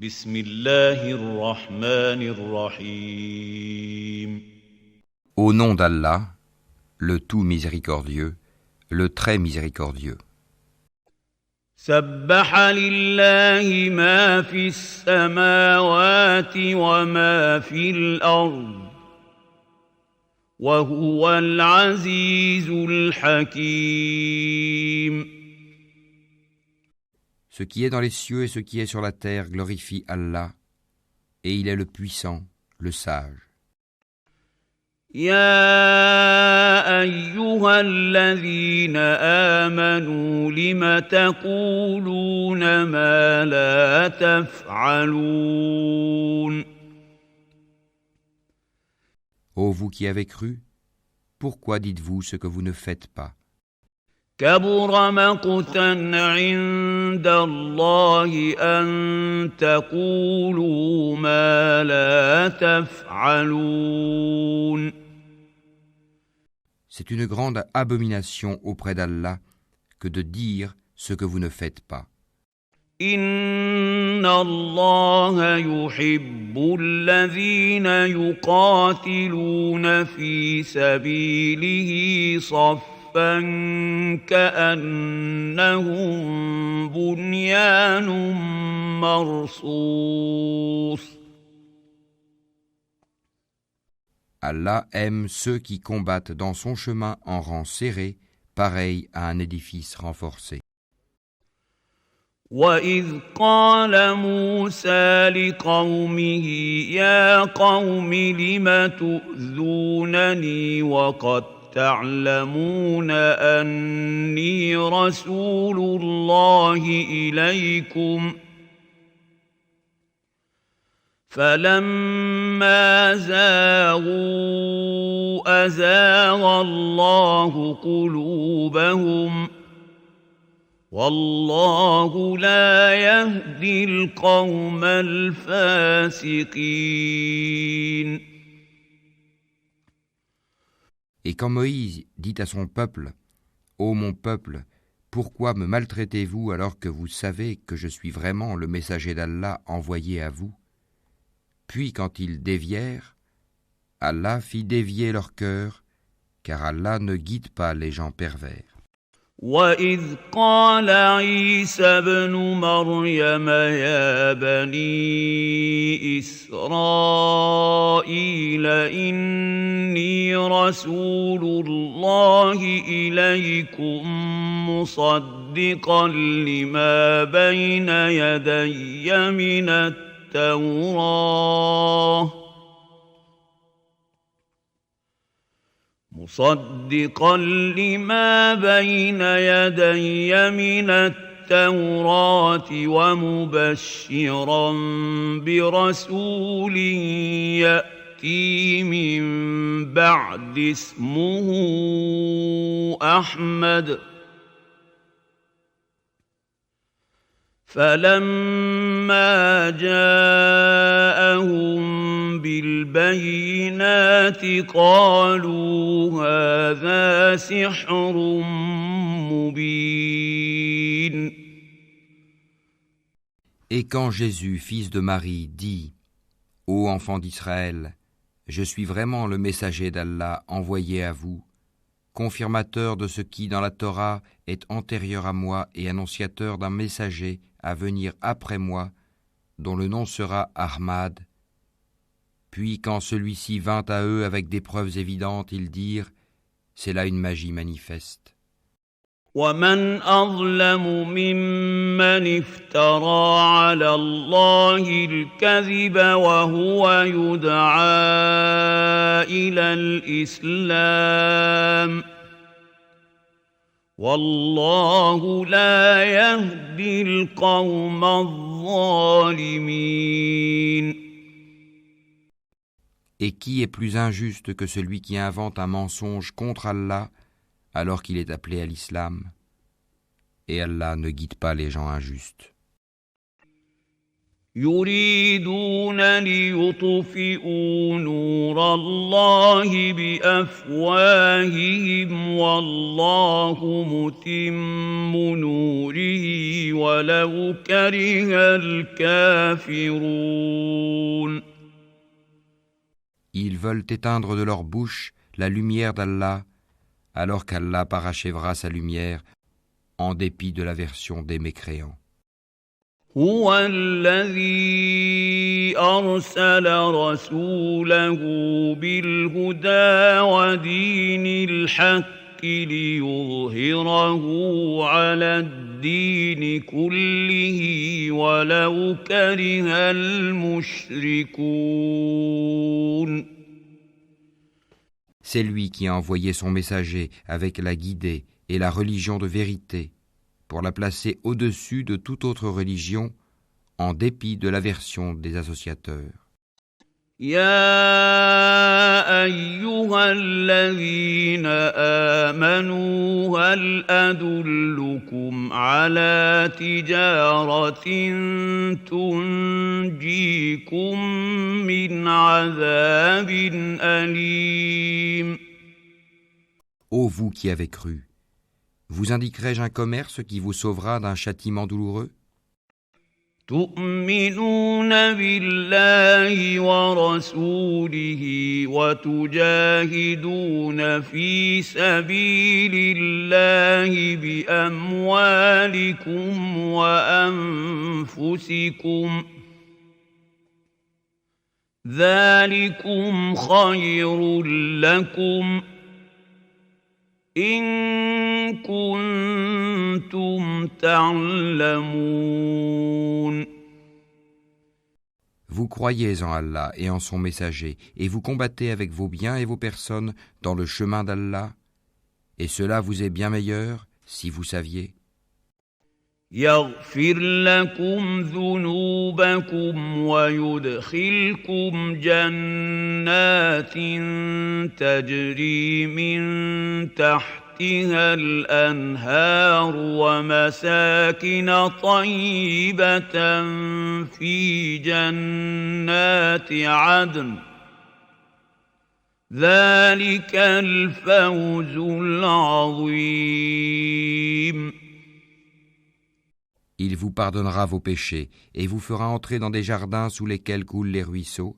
بسم الله الرحمن الرحيم. Au nom d'Allah, le tout miséricordieux, le très miséricordieux. سبح لله ما في السماوات وما في الأرض وهو العزيز الحكيم. Ce qui est dans les cieux et ce qui est sur la terre glorifie Allah, et il est le puissant, le sage. يا أيها الذين آمنوا لم تقولون ما لا تفعلون. Ô vous qui avez cru, pourquoi dites-vous ce que vous ne faites pas? كبر مقتا عند الله أن تقولوا ما لا تفعلون. C'est une grande abomination auprès d'Allah que de dire ce que vous ne faites pas. إن الله يحب الذين يقاتلون في سبيله صفا كأنهم بنيان مرصوص. Allah aime ceux qui combattent dans son chemin en rang serré, pareil à un édifice renforcé. وَإِذْ قَالَ مُوسَى لِقَوْمِهِ يَا قَوْمِ لِمَ تُؤْذُونَنِي وَقَدْ تَعْلَمُونَ أَنِّي رَسُولُ اللَّهِ إِلَيْكُمْ فَلَمَّا زَاغُوا أَزَاغَ اللَّهُ قُلُوبَهُمْ وَاللَّهُ لَا يَهْدِي الْقَوْمَ الْفَاسِقِينَ. Et quand Moïse dit à son peuple, « Ô mon peuple, pourquoi me maltraitez-vous alors que vous savez que je suis vraiment le messager d'Allah envoyé à vous ?» Puis quand ils dévièrent, Allah fit dévier leur cœur, car Allah ne guide pas les gens pervers. وَإِذْ قَالَ عِيسَى ابْنُ مَرْيَمَ يَا بَنِي إِسْرَائِيلَ إِنِّي رَسُولُ اللَّهِ إِلَيْكُمْ مُصَدِّقًا لِمَا بَيْنَ يَدَيَّ مِنَ التَّوْرَاةِ مصدقا لما بين يدي من التوراة ومبشرا برسول يأتي من بعد اسمه أحمد فلما جاءهم بالبينات قالوا هذا سحر مبين. Et quand Jésus, fils de Marie, dit « Ô enfants d'Israël, je suis vraiment le messager d'Allah envoyé à vous, confirmateur de ce qui dans la Torah est antérieur à moi et annonciateur d'un messager à venir après moi, dont le nom sera Ahmad. » Puis quand celui-ci vint à eux avec des preuves évidentes, ils dirent « C'est là une magie manifeste. » ومن أظلم ممن افترى على الله الكذب وهو يدعى إلى الإسلام والله لا يهدي القوم الظالمين. Et qui est plus injuste que celui qui invente un mensonge contre Allah alors qu'il est appelé à l'islam? Et Allah ne guide pas les gens injustes. يريدون ليطفئوا نور الله بأفواههم والله متم نوره ولو كره الكافرون. Ils veulent éteindre de leur bouche la lumière d'Allah, alors qu'Allah parachèvera sa lumière en dépit de l'aversion des mécréants. هو الذي أرسل رسوله بالهدى ودين الحق ليظهره على الدين كله ولو كره المشركون. C'est lui qui a envoyé son messager avec la guidée et la religion de vérité, pour la placer au-dessus de toute autre religion, en dépit de l'aversion des associateurs. يا أيها الذين آمنوا هل أدلكم على تجارة تنجيكم من عذاب أليم. Ô vous qui avez cru, vous indiquerai-je un commerce qui vous sauvera d'un châtiment douloureux? تؤمنون بالله ورسوله وتجاهدون في سبيل الله بأموالكم وأنفسكم ذلكم خير لكم إن كنتم تعلمون. Vous croyez en Allah et en son messager, et vous combattez avec vos biens et vos personnes dans le chemin d'Allah, et cela vous est bien meilleur si vous saviez. يغفر لكم ذنوبكم ويدخلكم جنات تجري من تحتها الأنهار ومساكن طيبة في جنات عدن ذلك الفوز العظيم. Il vous pardonnera vos péchés et vous fera entrer dans des jardins sous lesquels coulent les ruisseaux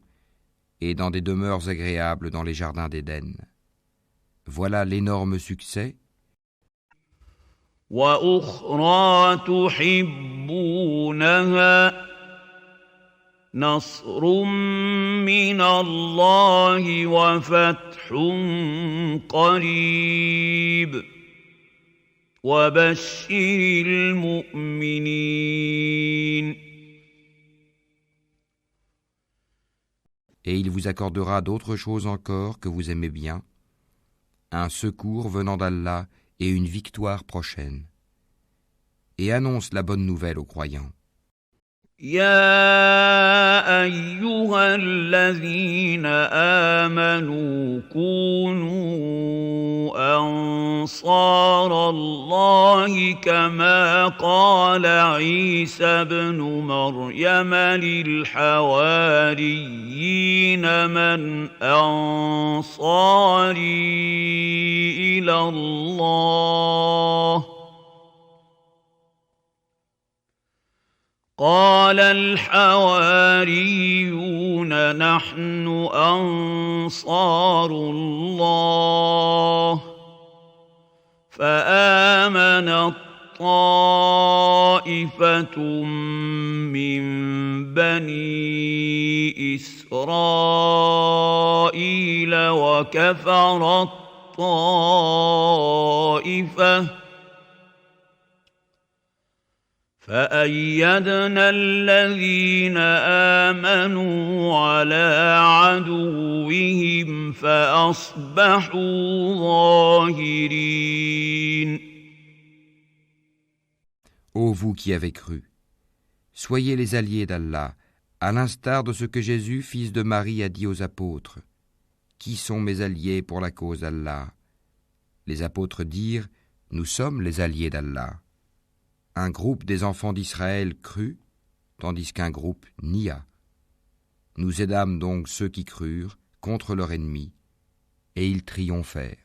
et dans des demeures agréables dans les jardins d'Éden. Voilà l'énorme succès. وأخرى تحبونها نصر من الله وفتح قريب وبشر المؤمنين. Et il vous accordera d'autres choses encore que vous aimez bien, un secours venant d'Allah et une victoire prochaine. Et annonce la bonne nouvelle aux croyants. يا أيها الذين آمنوا كونوا أنصار الله كما قال عيسى ابن مريم للحواريين من أنصاري إلى الله قال الحواريون نحن أنصار الله فآمنت طائفة من بني إسرائيل وكفرت طائفة فأيدنا الذين آمنوا على عدوهم فأصبحوا ظاهرين. Ô vous qui avez cru, soyez les alliés d'Allah, à l'instar de ce que Jésus, fils de Marie, a dit aux apôtres. Qui sont mes alliés pour la cause d'Allah? Les apôtres dirent, nous sommes les alliés d'Allah. Un groupe des enfants d'Israël crut, tandis qu'un groupe nia. Nous aidâmes donc ceux qui crurent contre leur ennemi, et ils triomphèrent.